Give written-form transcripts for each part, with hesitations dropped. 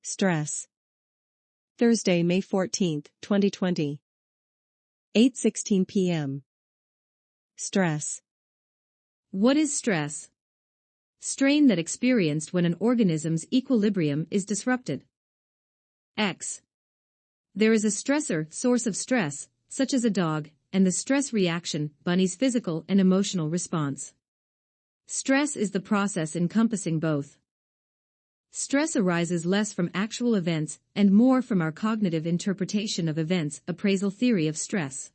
Stress. Thursday, May 14, 2020. 8:16 p.m. Stress. What is stress? Strain that experienced when an organism's equilibrium is disrupted. X. There is a stressor, source of stress, such as a dog, and the stress reaction, bunny's physical and emotional response. Stress is the process encompassing both. Stress arises less from actual events and more from our cognitive interpretation of events, appraisal theory of stress.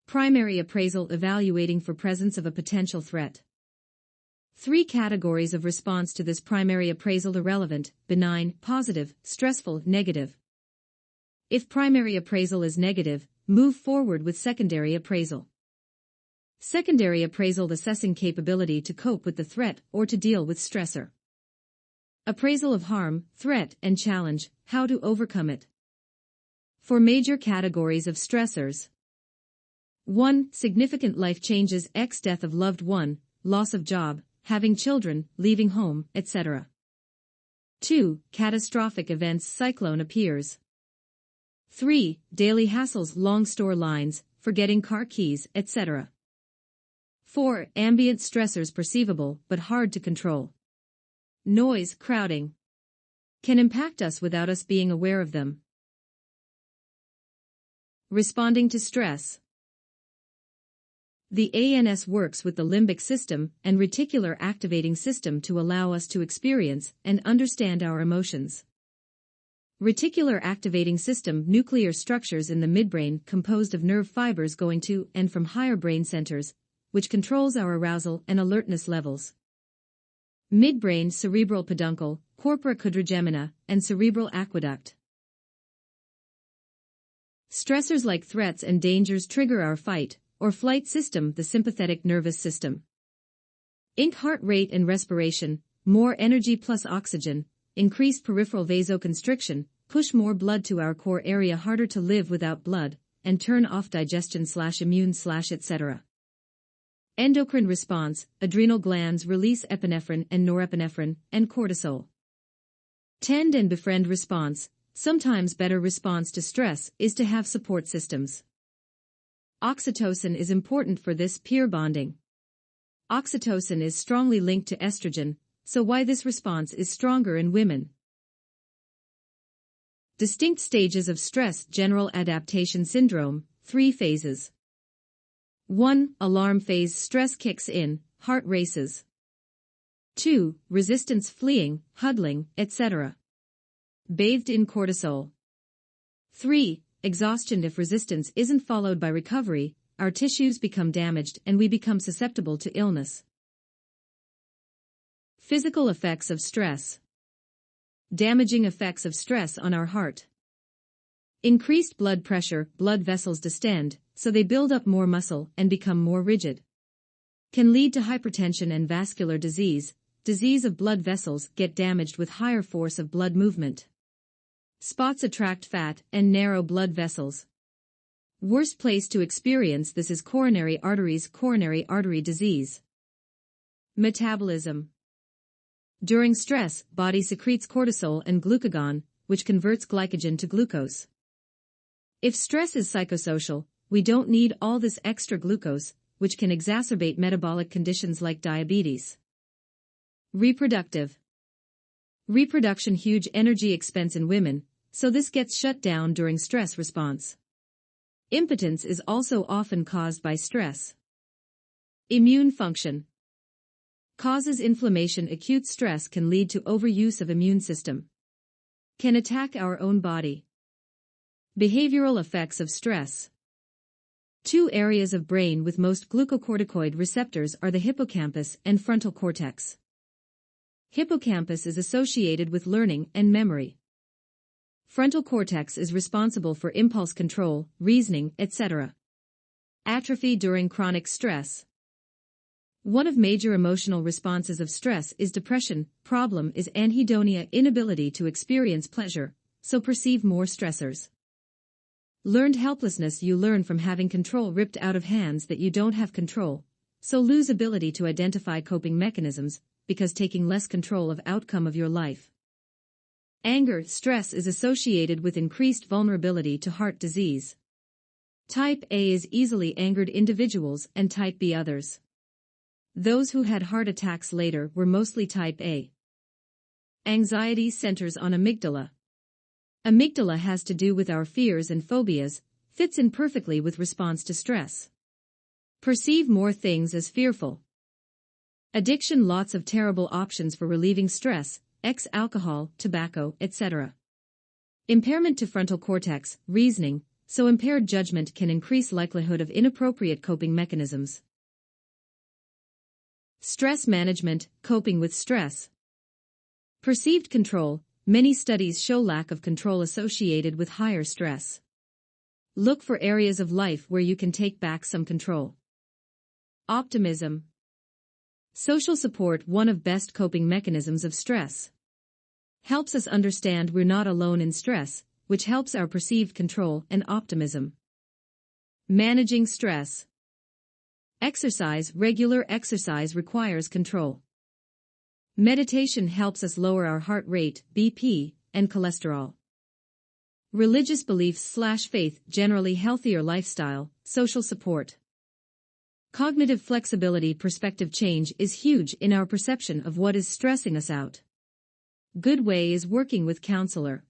Primary appraisal, evaluating for presence of a potential threat. 3 categories of response to this primary appraisal: irrelevant, benign, positive, stressful, negative. If primary appraisal is negative, move forward with secondary appraisal. Secondary appraisal, assessing capability to cope with the threat or to deal with stressor. Appraisal of harm, threat, and challenge, how to overcome it. 4 major categories of stressors. 1. Significant life changes, X, death of loved one, loss of job, having children, leaving home, etc. 2. Catastrophic events, cyclone appears. 3. Daily hassles, long store lines, forgetting car keys, etc. 4. Ambient stressors, perceivable but hard to control. Noise, crowding, can impact us without us being aware of them. Responding to stress. The ANS works with the limbic system and reticular activating system to allow us to experience and understand our emotions. Reticular activating system, nuclear structures in the midbrain composed of nerve fibers going to and from higher brain centers, which controls our arousal and alertness levels. Midbrain, cerebral peduncle, corpora quadrigemina, and cerebral aqueduct. Stressors like threats and dangers trigger our fight or flight system, the sympathetic nervous system. Inc. Heart rate and respiration, more energy plus oxygen, increased peripheral vasoconstriction, push more blood to our core area, harder to live without blood, and turn off digestion/immune/ etc. Endocrine response, adrenal glands release epinephrine and norepinephrine, and cortisol. Tend and befriend response, sometimes better response to stress is to have support systems. Oxytocin is important for this, peer bonding. Oxytocin is strongly linked to estrogen, so why this response is stronger in women. Distinct stages of stress, general adaptation syndrome, 3 phases. 1. Alarm phase, stress kicks in, heart races. 2. Resistance, fleeing, huddling, etc. Bathed in cortisol. 3. Exhaustion, if resistance isn't followed by recovery, our tissues become damaged and we become susceptible to illness. Physical effects of stress. Damaging effects of stress on our heart. Increased blood pressure, blood vessels distend, so they build up more muscle and become more rigid. Can lead to hypertension and vascular disease, disease of blood vessels get damaged with higher force of blood movement. Spots attract fat and narrow blood vessels. Worst place to experience this is coronary arteries, coronary artery disease. Metabolism. During stress, body secretes cortisol and glucagon, which converts glycogen to glucose. If stress is psychosocial, we don't need all this extra glucose, which can exacerbate metabolic conditions like diabetes. Reproductive. Reproduction, huge energy expense in women, so this gets shut down during stress response. Impotence is also often caused by stress. Immune function. Causes inflammation, acute stress can lead to overuse of immune system. Can attack our own body. Behavioral effects of stress. 2 areas of brain with most glucocorticoid receptors are the hippocampus and frontal cortex. Hippocampus is associated with learning and memory. Frontal cortex is responsible for impulse control, reasoning, etc. Atrophy during chronic stress. One of major emotional responses of stress is depression. Problem is anhedonia, inability to experience pleasure, so perceive more stressors. Learned helplessness, you learn from having control ripped out of hands that you don't have control, so lose ability to identify coping mechanisms, because taking less control of outcome of your life. Anger, stress is associated with increased vulnerability to heart disease. Type A is easily angered individuals and Type B others. Those who had heart attacks later were mostly Type A. Anxiety centers on amygdala. Amygdala has to do with our fears and phobias, fits in perfectly with response to stress. Perceive more things as fearful. Addiction, lots of terrible options for relieving stress, alcohol, tobacco, etc. Impairment to frontal cortex, reasoning, so impaired judgment can increase likelihood of inappropriate coping mechanisms. Stress management, coping with stress. Perceived control, many studies show lack of control associated with higher stress. Look for areas of life where you can take back some control. Optimism. Social support, one of best coping mechanisms of stress. Helps us understand we're not alone in stress, which helps our perceived control and optimism. Managing stress. Exercise, regular exercise requires control. Meditation helps us lower our heart rate, BP, and cholesterol. Religious beliefs/faith, generally healthier lifestyle, social support. Cognitive flexibility, perspective change is huge in our perception of what is stressing us out. Good way is working with counselor.